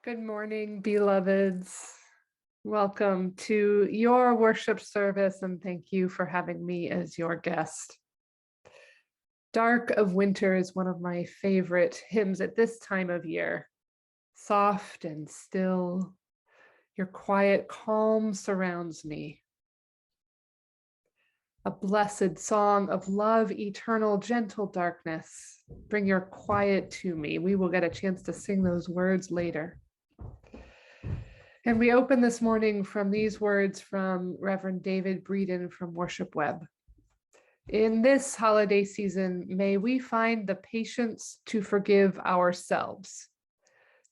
Good morning, beloveds. Welcome to your worship service, and thank you for having me as your guest. Dark of Winter is one of my favorite hymns at this time of year. Soft and still, your quiet calm surrounds me. A blessed song of love, eternal, gentle darkness. Bring your quiet to me. We will get a chance to sing those words later. And we open this morning from these words from Reverend David Breeden from Worship Web. In this holiday season, may we find the patience to forgive ourselves,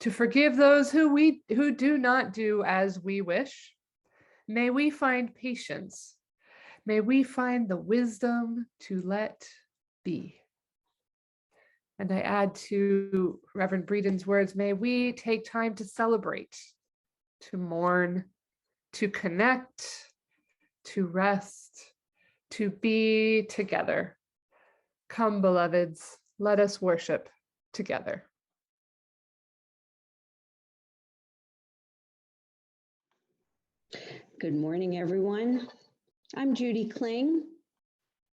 to forgive those who do not do as we wish. May we find patience. May we find the wisdom to let be. And I add to Reverend Breeden's words, may we take time to celebrate, to mourn, to connect, to rest, to be together. Come, beloveds, let us worship together. Good morning, everyone. I'm Judy Kling,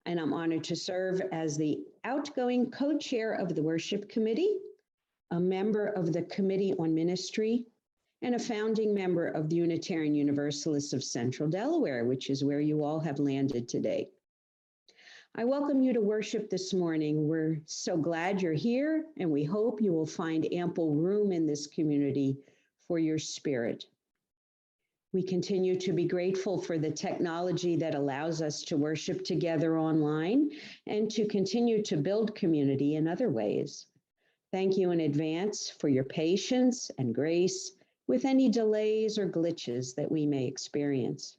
and I'm honored to serve as the outgoing co-chair of the Worship Committee, a member of the Committee on Ministry, and a founding member of the Unitarian Universalists of Central Delaware, which is where you all have landed today. I welcome you to worship this morning. We're so glad you're here, and we hope you will find ample room in this community for your spirit. We continue to be grateful for the technology that allows us to worship together online and to continue to build community in other ways. Thank you in advance for your patience and grace with any delays or glitches that we may experience.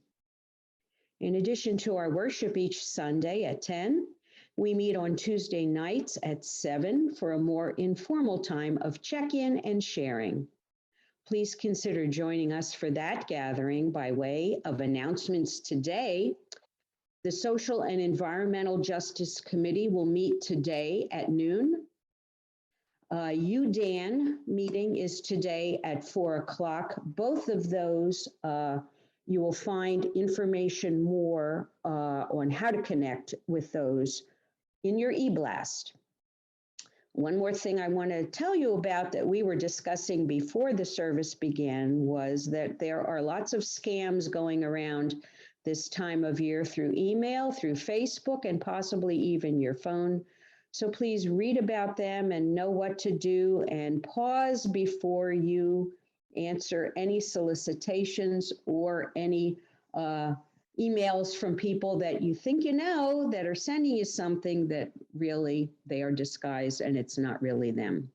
In addition to our worship each Sunday at 10, we meet on Tuesday nights at 7 for a more informal time of check-in and sharing. Please consider joining us for that gathering by way of announcements today. The Social and Environmental Justice Committee will meet today at noon. UDAN meeting is today at 4 o'clock. Both of those, you will find information more on how to connect with those in your e-blast. One more thing I want to tell you about that we were discussing before the service began was that there are lots of scams going around this time of year through email, through Facebook, and possibly even your phone. So please read about them and know what to do, and pause before you answer any solicitations or any emails from people that you think you know that are sending you something that really they are disguised and it's not really them.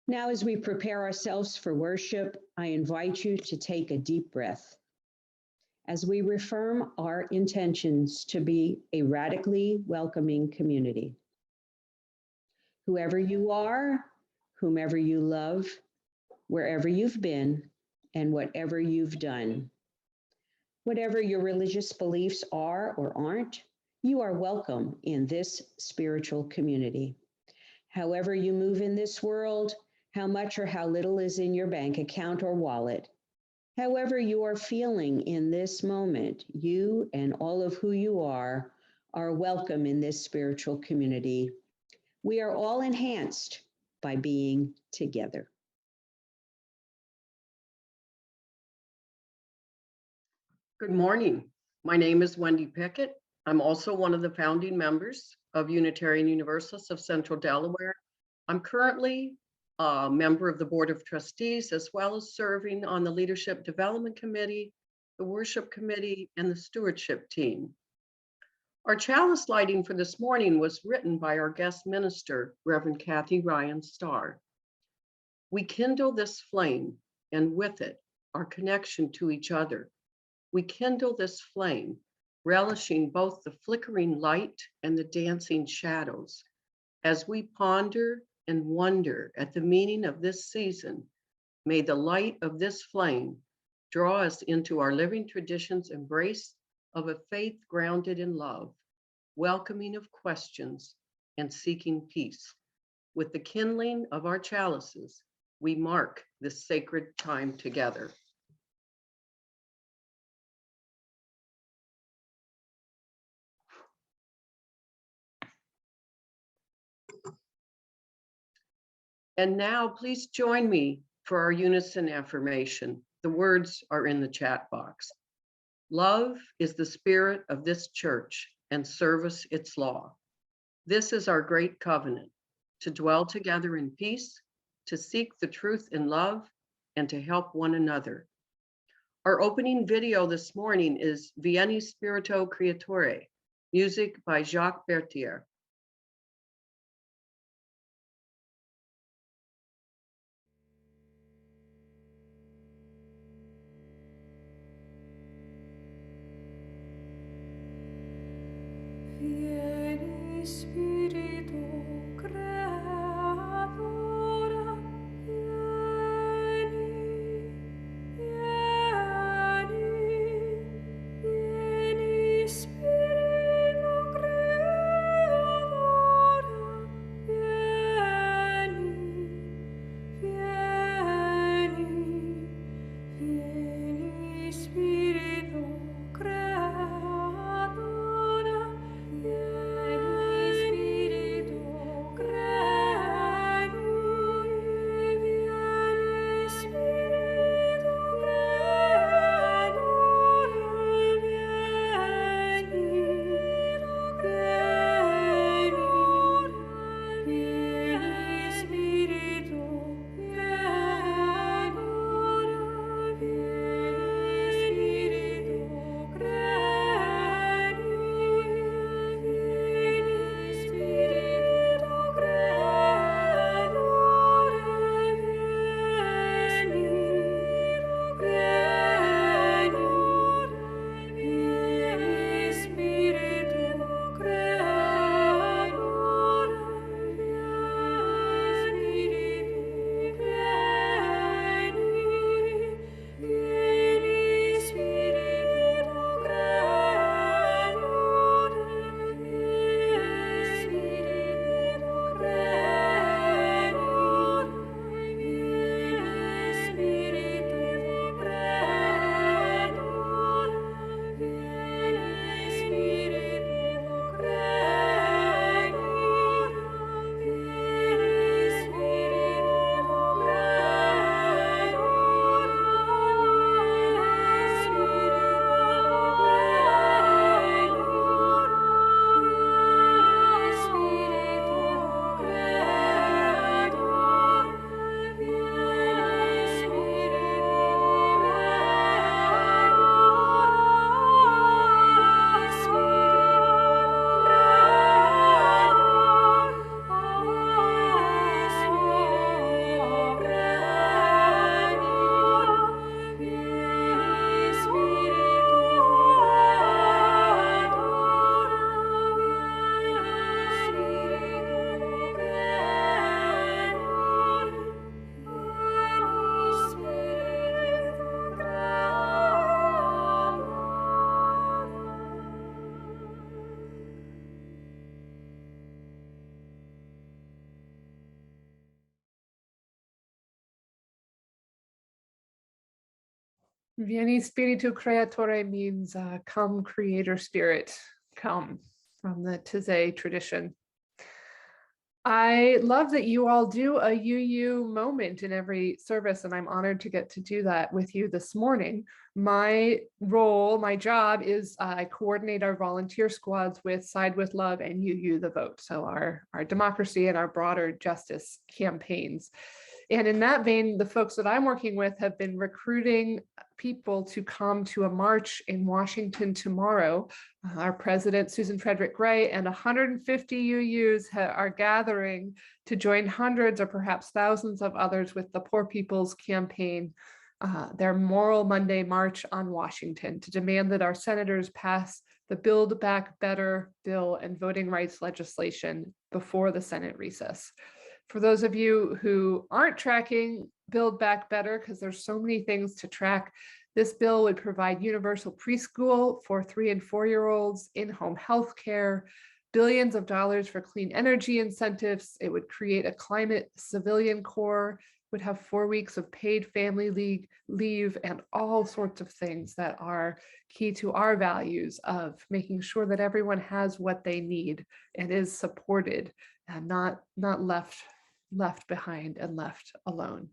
Now, as we prepare ourselves for worship, I invite you to take a deep breath as we reaffirm our intentions to be a radically welcoming community. Whoever you are, whomever you love, wherever you've been, and whatever you've done. Whatever your religious beliefs are or aren't, you are welcome in this spiritual community. However you move in this world, how much or how little is in your bank account or wallet, however you are feeling in this moment, you and all of who you are welcome in this spiritual community. We are all enhanced by being together. Good morning. My name is Wendy Pickett. I'm also one of the founding members of Unitarian Universalists of Central Delaware. I'm currently a member of the Board of Trustees, as well as serving on the Leadership Development Committee, the Worship Committee, and the Stewardship Team. Our chalice lighting for this morning was written by our guest minister, Reverend Cathy Ryan Starr. We kindle this flame, and with it, our connection to each other. We kindle this flame, relishing both the flickering light and the dancing shadows. As we ponder and wonder at the meaning of this season, may the light of this flame draw us into our living tradition's embrace of a faith grounded in love, welcoming of questions, and seeking peace. With the kindling of our chalices, we mark this sacred time together. And now please join me for our unison affirmation. The words are in the chat box. Love is the spirit of this church and service its law. This is our great covenant, to dwell together in peace, to seek the truth in love, and to help one another. Our opening video this morning is Vieni Spirito Creatore, music by Jacques Berthier. Vieni Spirito Creatore, vieni, vieni Spirito Creatore, vieni, vieni Spirito Creatore. Vieni Spiritu Creatore means come creator spirit, come, from the Taizé tradition. I love that you all do a UU moment in every service, and I'm honored to get to do that with you this morning. My role, my job is I coordinate our volunteer squads with Side with Love and UU the Vote, so our democracy and our broader justice campaigns. And in that vein, the folks that I'm working with have been recruiting people to come to a march in Washington tomorrow. Our president, Susan Frederick Gray, and 150 UUs are gathering to join hundreds or perhaps thousands of others with the Poor People's Campaign, their Moral Monday March on Washington, to demand that our senators pass the Build Back Better bill and voting rights legislation before the Senate recess. For those of you who aren't tracking Build Back Better, because there's so many things to track, this bill would provide universal preschool for 3- and 4-year-olds, in-home health care, billions of dollars for clean energy incentives. It would create a climate civilian corps, would have 4 weeks of paid family leave, and all sorts of things that are key to our values of making sure that everyone has what they need and is supported and not left behind and left alone.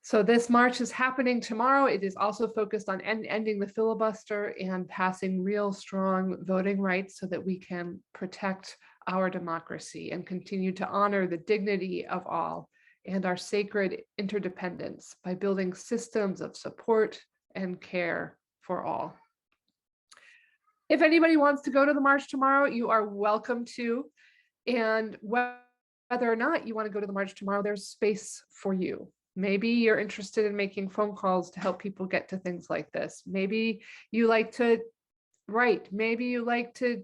So this march is happening tomorrow. It is also focused on ending the filibuster and passing real strong voting rights so that we can protect our democracy and continue to honor the dignity of all and our sacred interdependence by building systems of support and care for all. If anybody wants to go to the march tomorrow, you are welcome to. And whether or not you want to go to the march tomorrow, there's space for you. Maybe you're interested in making phone calls to help people get to things like this. Maybe you like to write. Maybe you like to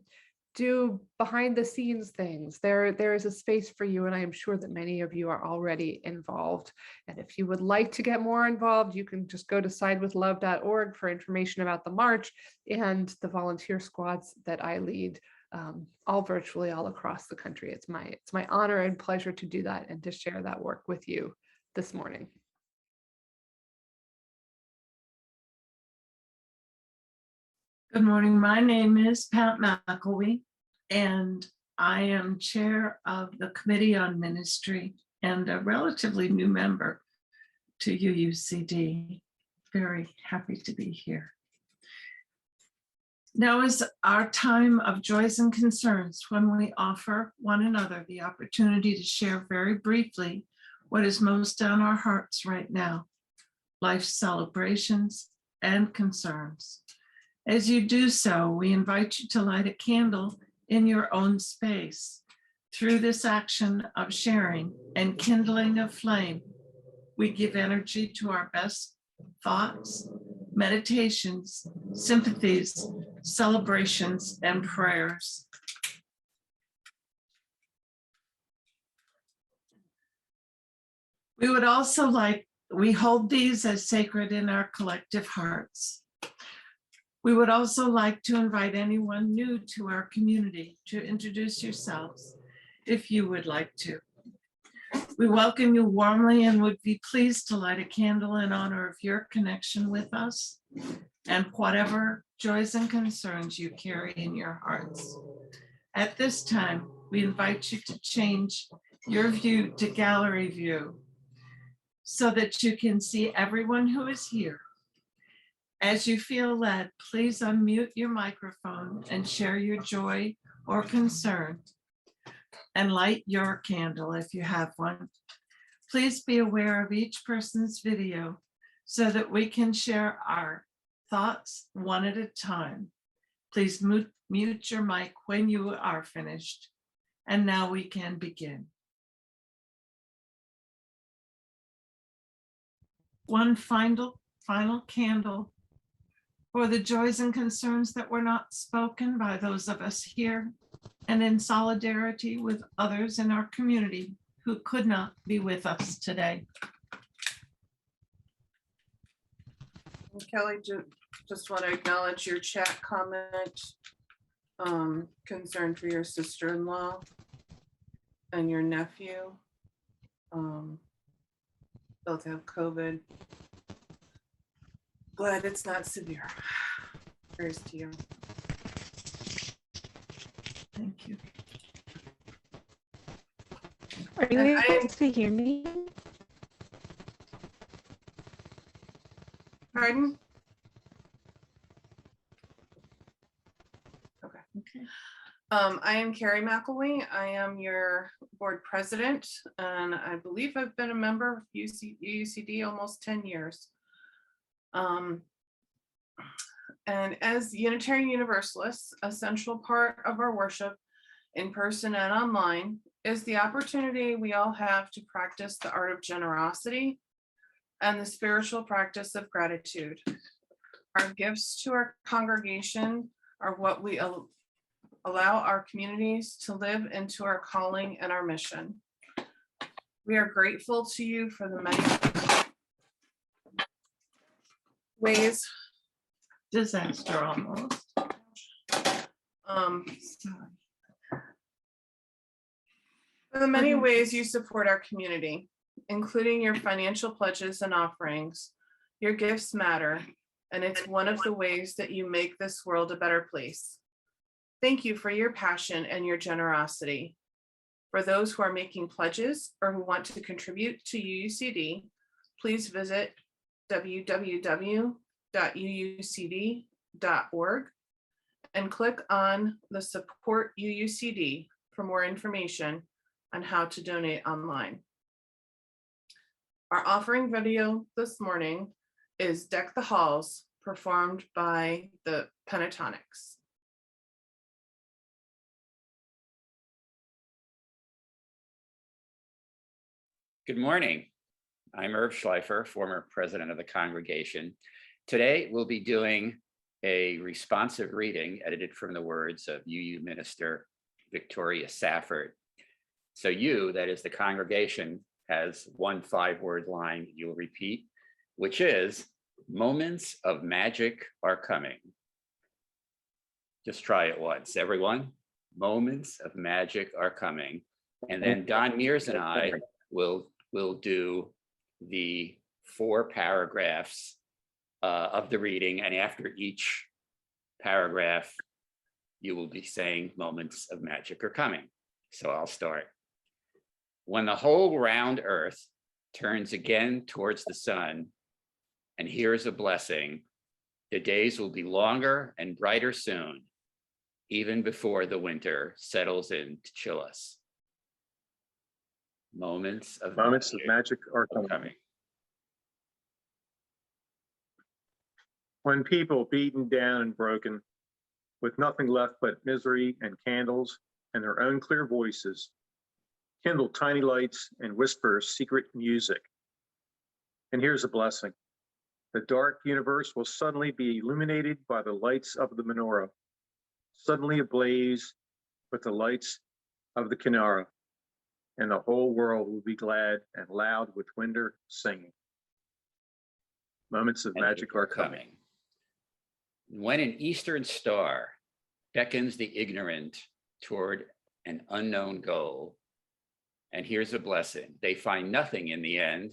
do behind the scenes things. There is a space for you, and I am sure that many of you are already involved. And if you would like to get more involved, you can just go to sidewithlove.org for information about the march and the volunteer squads that I lead, all virtually all across the country. It's my honor and pleasure to do that and to share that work with you this morning. Good morning. My name is Pat McElwee, and I am chair of the Committee on Ministry and a relatively new member to UUCD. Very happy to be here. Now is our time of joys and concerns when we offer one another the opportunity to share very briefly what is most on our hearts right now, life's celebrations and concerns. As you do so, we invite you to light a candle in your own space. Through this action of sharing and kindling a flame, we give energy to our best thoughts, meditations, sympathies, celebrations, and prayers. We would also we hold these as sacred in our collective hearts. We would also like to invite anyone new to our community to introduce yourselves if you would like to. We welcome you warmly and would be pleased to light a candle in honor of your connection with us and whatever joys and concerns you carry in your hearts. At this time, we invite you to change your view to gallery view so that you can see everyone who is here. As you feel led, please unmute your microphone and share your joy or concern and light your candle if you have one. Please be aware of each person's video so that we can share our thoughts one at a time. Please mute your mic when you are finished. And now we can begin. One final candle for the joys and concerns that were not spoken by those of us here, and in solidarity with others in our community who could not be with us today. Kelly, just want to acknowledge your chat comment, concern for your sister-in-law and your nephew. Both have COVID. Glad it's not severe. Prayers to you. Thank you. Are you And able to hear me? Pardon? Okay. I am Carrie McElwee. I am your board president, and I believe I've been a member of UUCD almost 10 years. And as Unitarian Universalists, a central part of our worship in person and online is the opportunity we all have to practice the art of generosity and the spiritual practice of gratitude. Our gifts to our congregation are what we allow our communities to live into our calling and our mission. We are grateful to you for the many ways Disaster almost. Sorry. For the many ways you support our community, including your financial pledges and offerings, your gifts matter, and it's one of the ways that you make this world a better place. Thank you for your passion and your generosity. For those who are making pledges or who want to contribute to UUCD, please visit www.uucd.org and click on the Support UUCD for more information on how to donate online. Our offering video this morning is Deck the Halls, performed by the Pentatonix. Good morning. I'm Irv Schleifer, former president of the congregation. Today, we'll be doing a responsive reading edited from the words of UU minister Victoria Safford. So you, that is the congregation, has one 5-word line you'll repeat, which is, moments of magic are coming. Just try it once, everyone. Moments of magic are coming. And then Don Mears and I will do the 4 paragraphs of the reading, and after each paragraph, you will be saying moments of magic are coming. So I'll start. When the whole round earth turns again towards the sun, and here's a blessing, the days will be longer and brighter soon, even before the winter settles in to chill us. Moments of magic are coming. When people beaten down and broken, with nothing left but misery and candles and their own clear voices, kindle tiny lights and whisper secret music. And here's a blessing. The dark universe will suddenly be illuminated by the lights of the menorah, suddenly ablaze with the lights of the kinara, and the whole world will be glad and loud with winter singing. Moments of magic are coming. When an eastern star beckons the ignorant toward an unknown goal, and here's a blessing, they find nothing in the end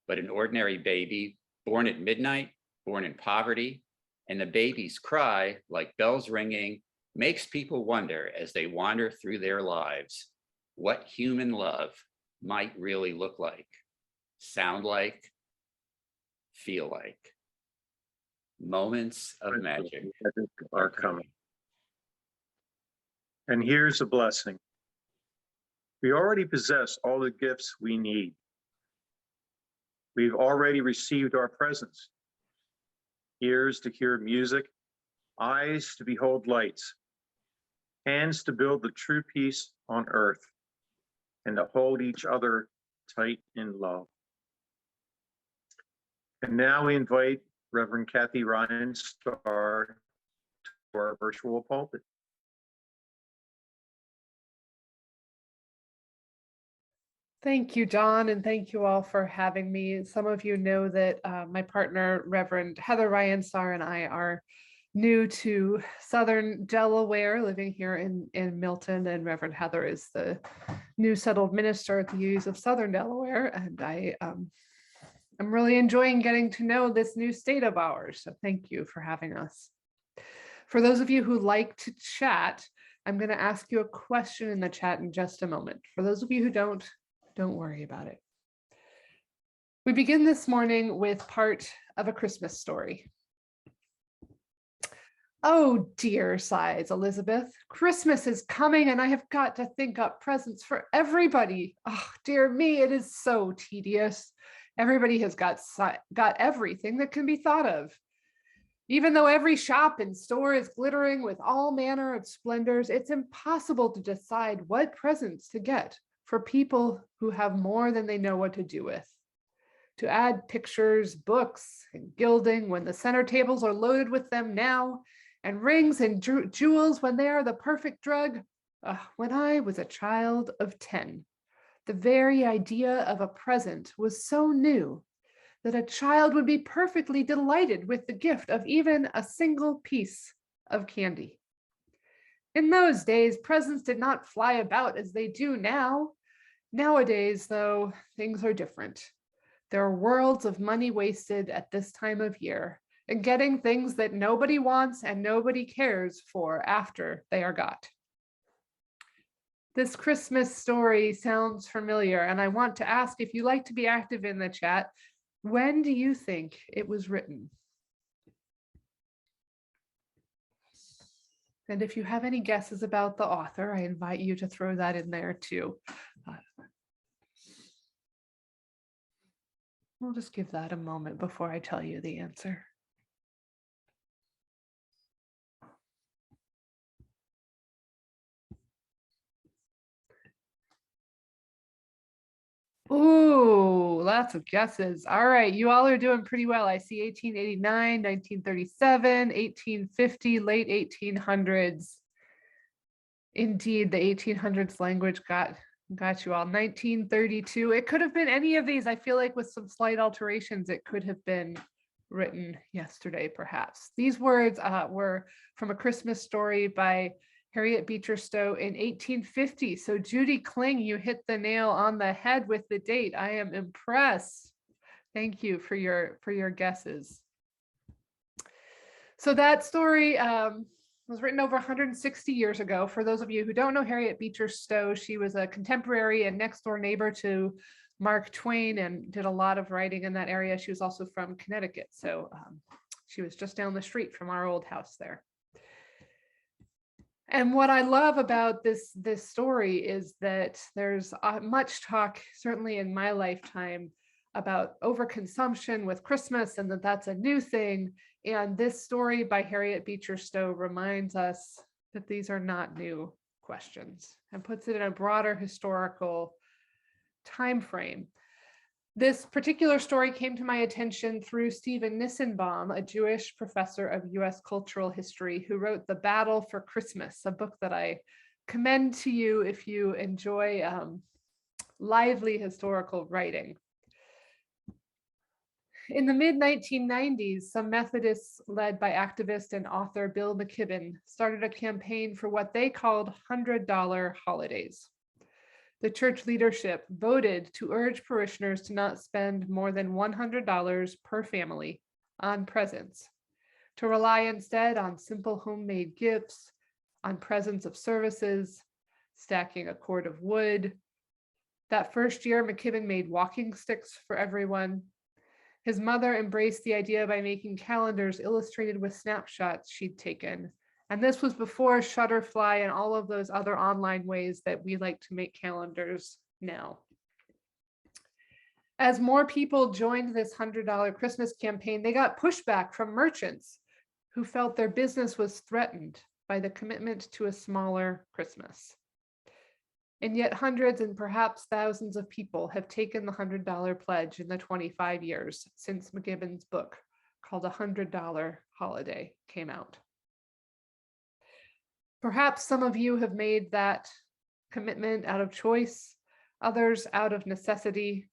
but an ordinary baby born at midnight, born in poverty, and the baby's cry, like bells ringing, makes people wonder as they wander through their lives what human love might really look like, sound like, feel like. Moments of magic are coming. And here's a blessing. We already possess all the gifts we need. We've already received our presents. Ears to hear music, eyes to behold lights, hands to build the true peace on earth, and to hold each other tight in love. And now we invite Reverend Cathy Ryan Starr to our virtual pulpit. Thank you, John, and thank you all for having me. Some of you know that my partner, Reverend Heather Ryan Starr, and I are new to Southern Delaware, living here in Milton, and Reverend Heather is the new settled minister at the UUs of Southern Delaware, and I'm really enjoying getting to know this new state of ours, so thank you for having us. For those of you who like to chat, I'm going to ask you a question in the chat in just a moment. For those of you who don't worry about it. We begin this morning with part of A Christmas Story. Oh dear, sighs Elizabeth. Christmas is coming and I have got to think up presents for everybody. Oh dear me, it is so tedious. Everybody has got everything that can be thought of. Even though every shop and store is glittering with all manner of splendors, it's impossible to decide what presents to get for people who have more than they know what to do with. To add pictures, books, and gilding when the center tables are loaded with them now, and rings and jewels when they are the perfect drug. When I was a child of 10, the very idea of a present was so new that a child would be perfectly delighted with the gift of even a single piece of candy. In those days, presents did not fly about as they do now. Nowadays, though, things are different. There are worlds of money wasted at this time of year in getting things that nobody wants and nobody cares for after they are got. This Christmas story sounds familiar, and I want to ask if you like to be active in the chat. When do you think it was written? And if you have any guesses about the author, I invite you to throw that in there too. We'll just give that a moment before I tell you the answer. Ooh, lots of guesses. All right, you all are doing pretty well. I see 1889, 1937, 1850, late 1800s. Indeed, the 1800s language got you all. 1932. It could have been any of these. I feel like with some slight alterations, it could have been written yesterday, perhaps. These words were from A Christmas Story by Harriet Beecher Stowe in 1850. So Judy Kling, you hit the nail on the head with the date. I am impressed. Thank you for your guesses. So that story was written over 160 years ago. For those of you who don't know Harriet Beecher Stowe, she was a contemporary and next door neighbor to Mark Twain and did a lot of writing in that area. She was also from Connecticut. So she was just down the street from our old house there. And what I love about this story is that there's much talk, certainly in my lifetime, about overconsumption with Christmas and that that's a new thing. And this story by Harriet Beecher Stowe reminds us that these are not new questions and puts it in a broader historical time frame. This particular story came to my attention through Stephen Nissenbaum, a Jewish professor of US cultural history who wrote The Battle for Christmas, a book that I commend to you if you enjoy lively historical writing. In the mid-1990s, some Methodists led by activist and author Bill McKibben started a campaign for what they called $100 holidays. The church leadership voted to urge parishioners to not spend more than $100 per family on presents, to rely instead on simple homemade gifts, on presents of services, stacking a cord of wood. That first year, McKibben made walking sticks for everyone. His mother embraced the idea by making calendars illustrated with snapshots she'd taken. And this was before Shutterfly and all of those other online ways that we like to make calendars now. As more people joined this $100 Christmas campaign, they got pushback from merchants who felt their business was threatened by the commitment to a smaller Christmas. And yet hundreds and perhaps thousands of people have taken the $100 pledge in the 25 years since McKibben's book called $100 Holiday came out. Perhaps some of you have made that commitment out of choice, others out of necessity,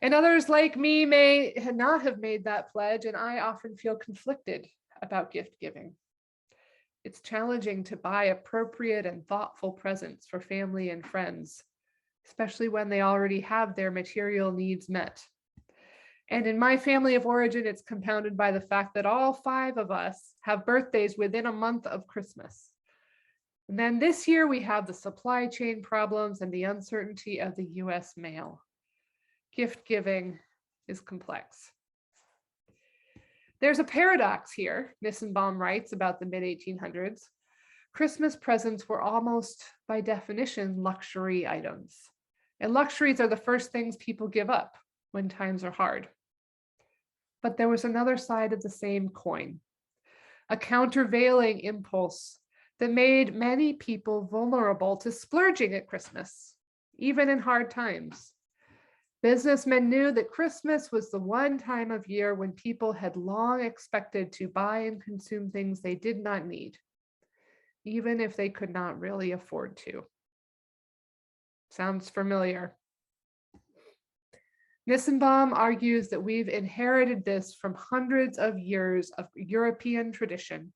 and others like me may not have made that pledge, and I often feel conflicted about gift giving. It's challenging to buy appropriate and thoughtful presents for family and friends, especially when they already have their material needs met. And in my family of origin, it's compounded by the fact that all 5 of us have birthdays within a month of Christmas. And then this year we have the supply chain problems and the uncertainty of the US mail. Gift giving is complex. There's a paradox here, Nissenbaum writes about the mid-1800s. Christmas presents were almost, by definition, luxury items. And luxuries are the first things people give up when times are hard. But there was another side of the same coin, a countervailing impulse that made many people vulnerable to splurging at Christmas, even in hard times. Businessmen knew that Christmas was the one time of year when people had long expected to buy and consume things they did not need, even if they could not really afford to. Sounds familiar. Nissenbaum argues that we've inherited this from hundreds of years of European tradition,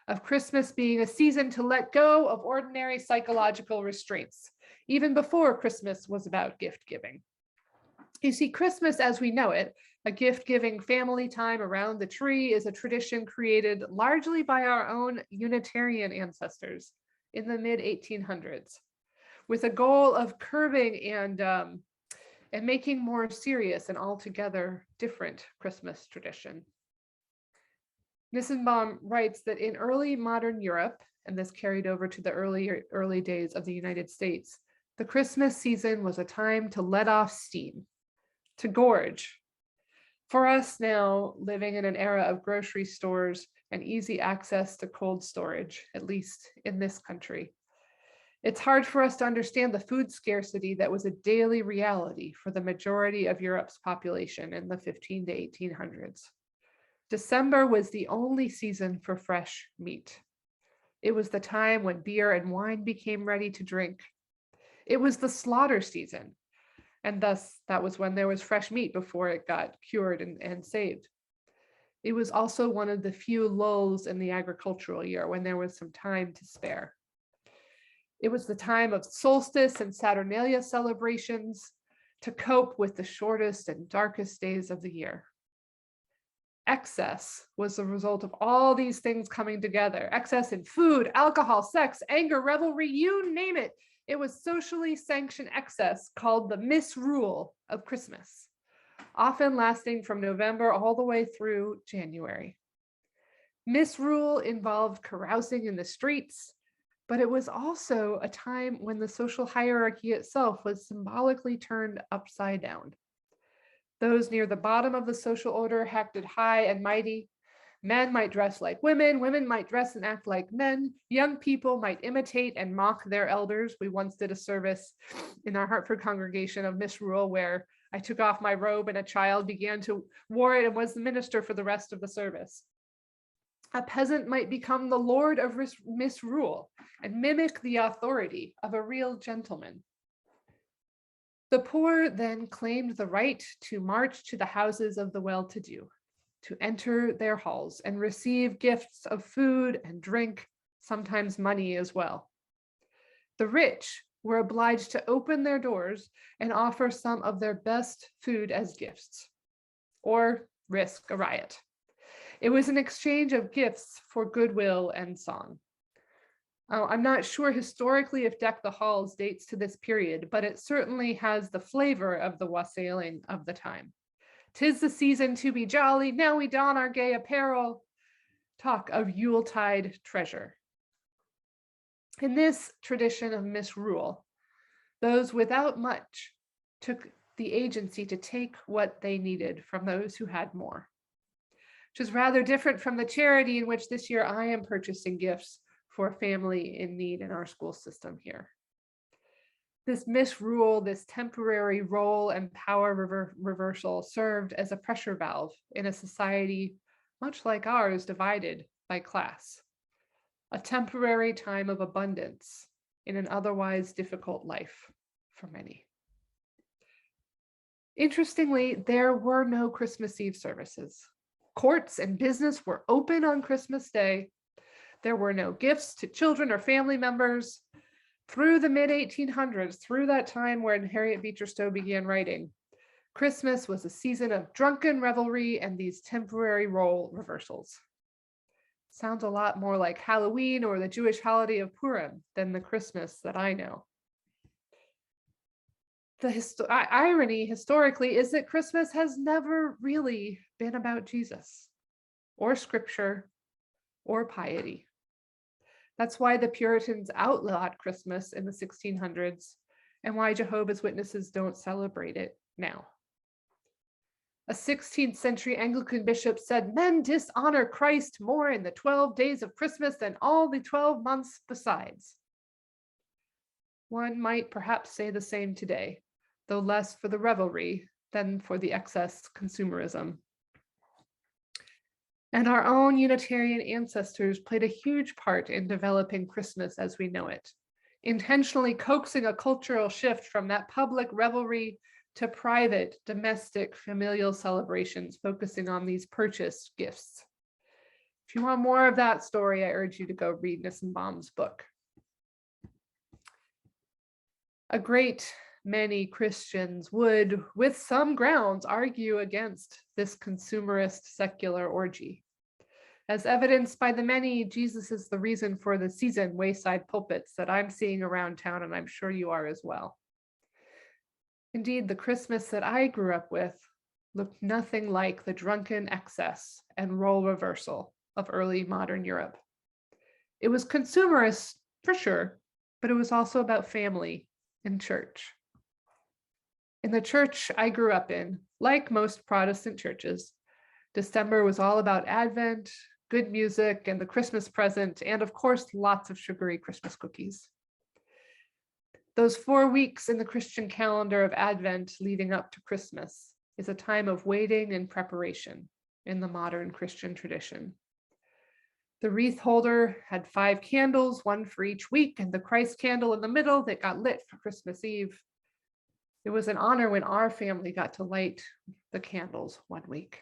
of Christmas being a season to let go of ordinary psychological restraints, even before Christmas was about gift giving. You see, Christmas as we know it, a gift-giving family time around the tree, is a tradition created largely by our own Unitarian ancestors in the mid-1800s, with a goal of curbing and making more serious and altogether different Christmas tradition. Nissenbaum writes that in early modern Europe, and this carried over to the early days of the United States, the Christmas season was a time to let off steam, to gorge. For us now, living in an era of grocery stores and easy access to cold storage, at least in this country, it's hard for us to understand the food scarcity that was a daily reality for the majority of Europe's population in the 15 to 1800s. December was the only season for fresh meat. It was the time when beer and wine became ready to drink. It was the slaughter season, and thus that was when there was fresh meat before it got cured and saved. It was also one of the few lulls in the agricultural year when there was some time to spare. It was the time of solstice and Saturnalia celebrations to cope with the shortest and darkest days of the year. Excess was the result of all these things coming together. Excess in food, alcohol, sex, anger, revelry, you name it. It was socially sanctioned excess called the misrule of Christmas, often lasting from November all the way through January. Misrule involved carousing in the streets, but it was also a time when the social hierarchy itself was symbolically turned upside down. Those near the bottom of the social order acted high and mighty. Men might dress like women, women might dress and act like men, young people might imitate and mock their elders. We once did a service in our Hartford congregation of misrule where I took off my robe and a child began to wear it and was the minister for the rest of the service. A peasant might become the lord of misrule and mimic the authority of a real gentleman. The poor then claimed the right to march to the houses of the well-to-do, to enter their halls and receive gifts of food and drink, sometimes money as well. The rich were obliged to open their doors and offer some of their best food as gifts, or risk a riot. It was an exchange of gifts for goodwill and song. I'm not sure historically if Deck the Halls dates to this period, but it certainly has the flavor of the wassailing of the time. 'Tis the season to be jolly, now we don our gay apparel. Talk of Yuletide treasure. In this tradition of misrule, those without much took the agency to take what they needed from those who had more, which is rather different from the charity in which this year I am purchasing gifts for a family in need in our school system here. This misrule, this temporary role and power reversal served as a pressure valve in a society much like ours, divided by class. A temporary time of abundance in an otherwise difficult life for many. Interestingly, there were no Christmas Eve services. Courts and business were open on Christmas Day. There were no gifts to children or family members. Through the mid-1800s, through that time when Harriet Beecher Stowe began writing, Christmas was a season of drunken revelry and these temporary role reversals. Sounds a lot more like Halloween or the Jewish holiday of Purim than the Christmas that I know. The irony historically is that Christmas has never really been about Jesus or scripture or piety. That's why the Puritans outlawed Christmas in the 1600s and why Jehovah's Witnesses don't celebrate it now. A 16th century Anglican bishop said, men dishonor Christ more in the 12 days of Christmas than all the 12 months besides. One might perhaps say the same today, though less for the revelry than for the excess consumerism. And our own Unitarian ancestors played a huge part in developing Christmas as we know it, intentionally coaxing a cultural shift from that public revelry to private, domestic, familial celebrations, focusing on these purchased gifts. If you want more of that story, I urge you to go read Nissenbaum's book. A great many Christians would, with some grounds, argue against this consumerist secular orgy. As evidenced by the many Jesus is the reason for the season wayside pulpits that I'm seeing around town, and I'm sure you are as well. Indeed, the Christmas that I grew up with looked nothing like the drunken excess and role reversal of early modern Europe. It was consumerist for sure, but it was also about family and church. In the church I grew up in, like most Protestant churches, December was all about Advent, good music, and the Christmas present, and of course, lots of sugary Christmas cookies. Those 4 weeks in the Christian calendar of Advent leading up to Christmas is a time of waiting and preparation in the modern Christian tradition. The wreath holder had 5 candles, 1 for each week, and the Christ candle in the middle that got lit for Christmas Eve. It was an honor when our family got to light the candles 1 week.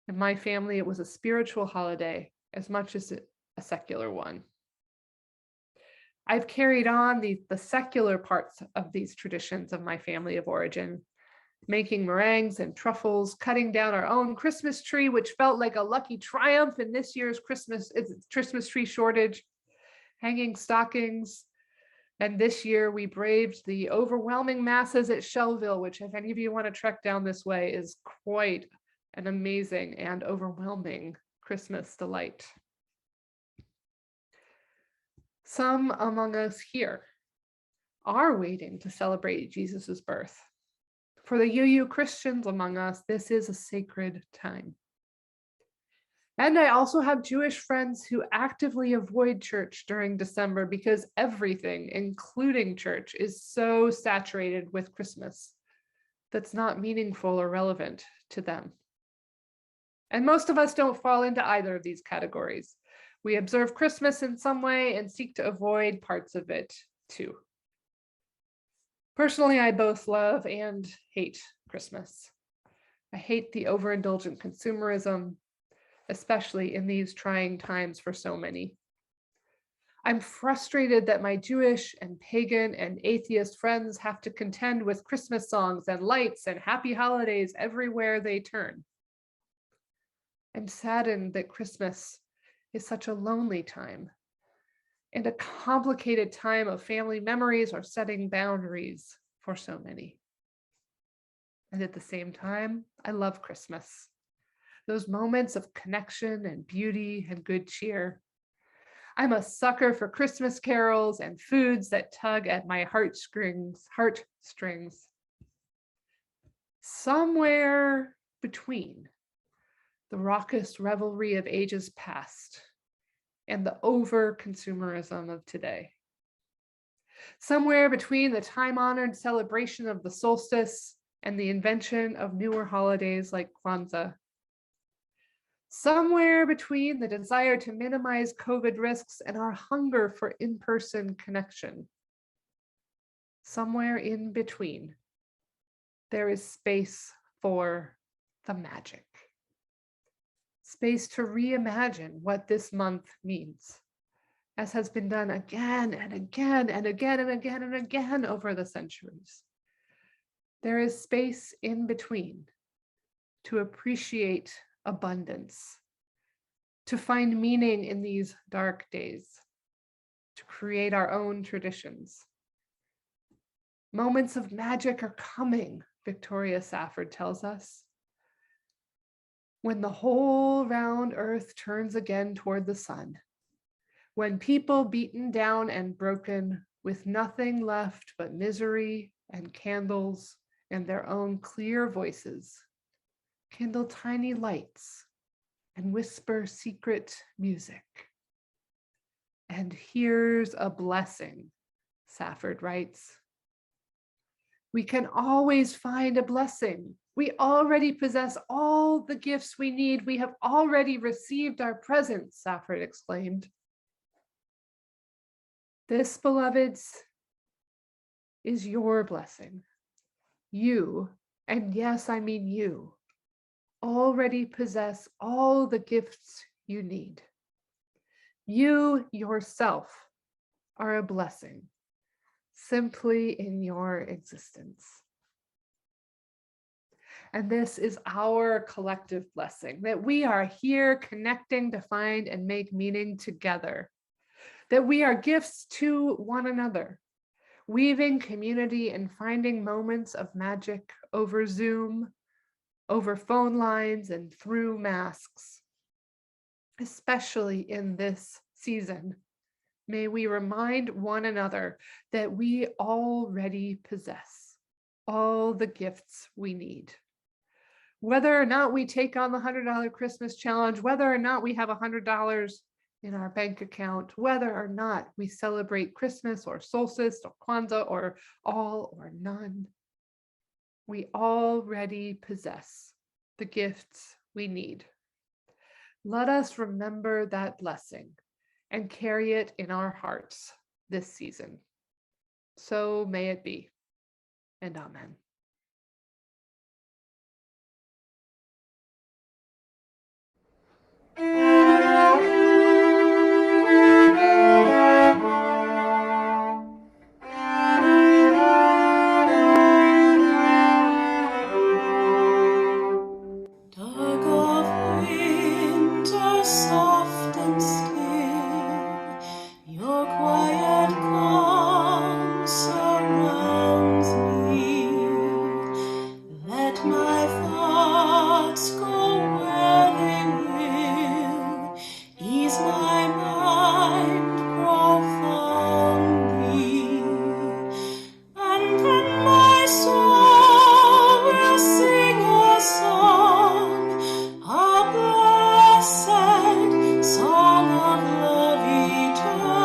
In my family, it was a spiritual holiday as much as a secular one. I've carried on the secular parts of these traditions of my family of origin, making meringues and truffles, cutting down our own Christmas tree, which felt like a lucky triumph in this year's Christmas tree shortage, hanging stockings. And this year we braved the overwhelming masses at Shelville, which if any of you want to trek down this way is quite an amazing and overwhelming Christmas delight. Some among us here are waiting to celebrate Jesus's birth. For the UU Christians among us, this is a sacred time. And I also have Jewish friends who actively avoid church during December because everything, including church, is so saturated with Christmas that's not meaningful or relevant to them. And most of us don't fall into either of these categories. We observe Christmas in some way and seek to avoid parts of it too. Personally, I both love and hate Christmas. I hate the overindulgent consumerism, especially in these trying times for so many. I'm frustrated that my Jewish and pagan and atheist friends have to contend with Christmas songs and lights and happy holidays everywhere they turn. I'm saddened that Christmas is such a lonely time and a complicated time of family memories or setting boundaries for so many. And at the same time, I love Christmas. Those moments of connection and beauty and good cheer. I'm a sucker for Christmas carols and foods that tug at my heartstrings. Somewhere between the raucous revelry of ages past and the over-consumerism of today. Somewhere between the time-honored celebration of the solstice and the invention of newer holidays like Kwanzaa. Somewhere between the desire to minimize COVID risks and our hunger for in-person connection. Somewhere in between, there is space for the magic. Space to reimagine what this month means, as has been done again and again and again and again and again over the centuries. There is space in between to appreciate abundance, to find meaning in these dark days, to create our own traditions. Moments of magic are coming, Victoria Safford tells us. When the whole round earth turns again toward the sun, when people beaten down and broken with nothing left but misery and candles and their own clear voices, kindle tiny lights and whisper secret music. And here's a blessing, Safford writes. We can always find a blessing. We already possess all the gifts we need. We have already received our presents, Safford exclaimed. This, beloveds, is your blessing. You, and yes, I mean you, already possess all the gifts you need. You yourself are a blessing, simply in your existence. And this is our collective blessing, that we are here connecting to find and make meaning together, that we are gifts to one another, weaving community and finding moments of magic over Zoom, over phone lines, and through masks. Especially in this season, may we remind one another that we already possess all the gifts we need. Whether or not we take on the $100 Christmas challenge, whether or not we have $100 in our bank account, whether or not we celebrate Christmas or solstice or Kwanzaa or all or none, we already possess the gifts we need. Let us remember that blessing and carry it in our hearts this season. So may it be, and amen. Dark of winter, soft and still, your quiet calm surrounds me. Let my thoughts go where they will, ease my mind profoundly, and then my soul will sing a song, a blessed song of love eternal,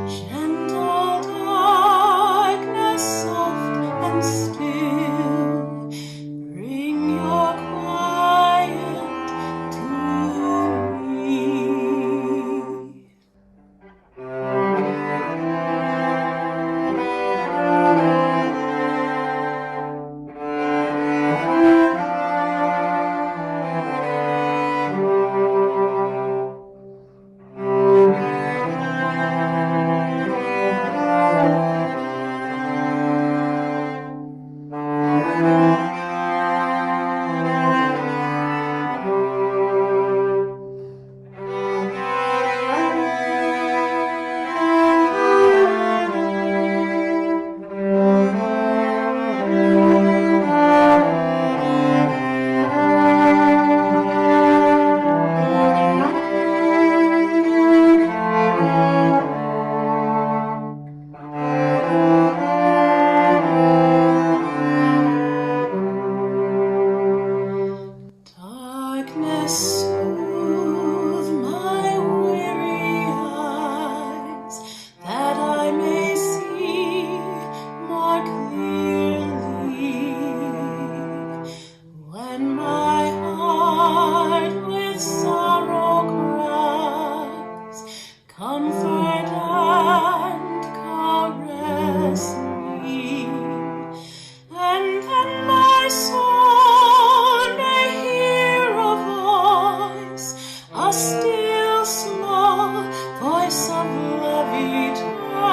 gentle darkness, soft and still, bring your quiet to me. Darkness, soothe my weary eyes, that I may see more clearly. When my heart with sorrow cries, comfort and caress me. And then my soul may hear a voice, a still small voice of love eternal.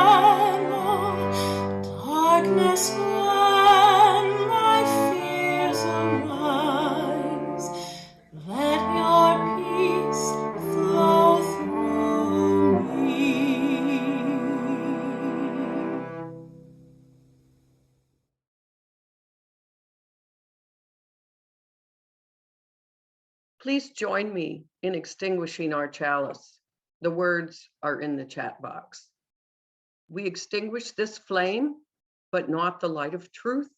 Darkness, when my fears arise, let your peace flow through me. Please join me in extinguishing our chalice. The words are in the chat box. We extinguish this flame, but not the light of truth,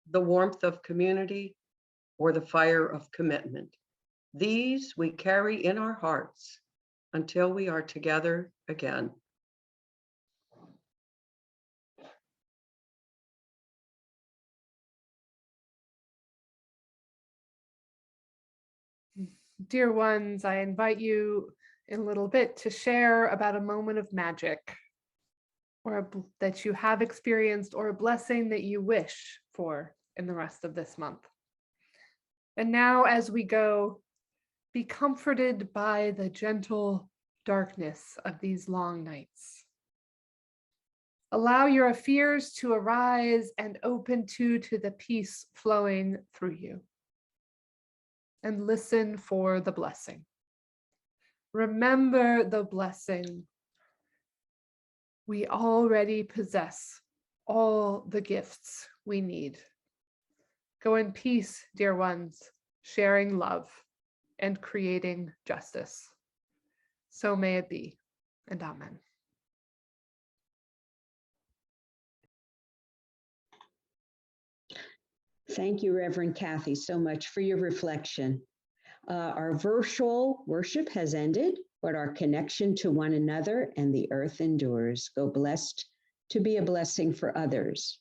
the warmth of community, or the fire of commitment. These we carry in our hearts until we are together again. Dear ones, I invite you in a little bit to share about a moment of magic or that you have experienced, or a blessing that you wish for in the rest of this month. And now, as we go, Be comforted by the gentle darkness of these long nights. Allow your fears to arise and open to the peace flowing through you. And listen for the blessing. Remember the blessing. We already possess all the gifts we need. Go in peace, dear ones, sharing love and creating justice. So may it be, and amen. Thank you, Reverend Cathy, so much for your reflection. Our virtual worship has ended, but our connection to one another and the earth endures. Go blessed to be a blessing for others.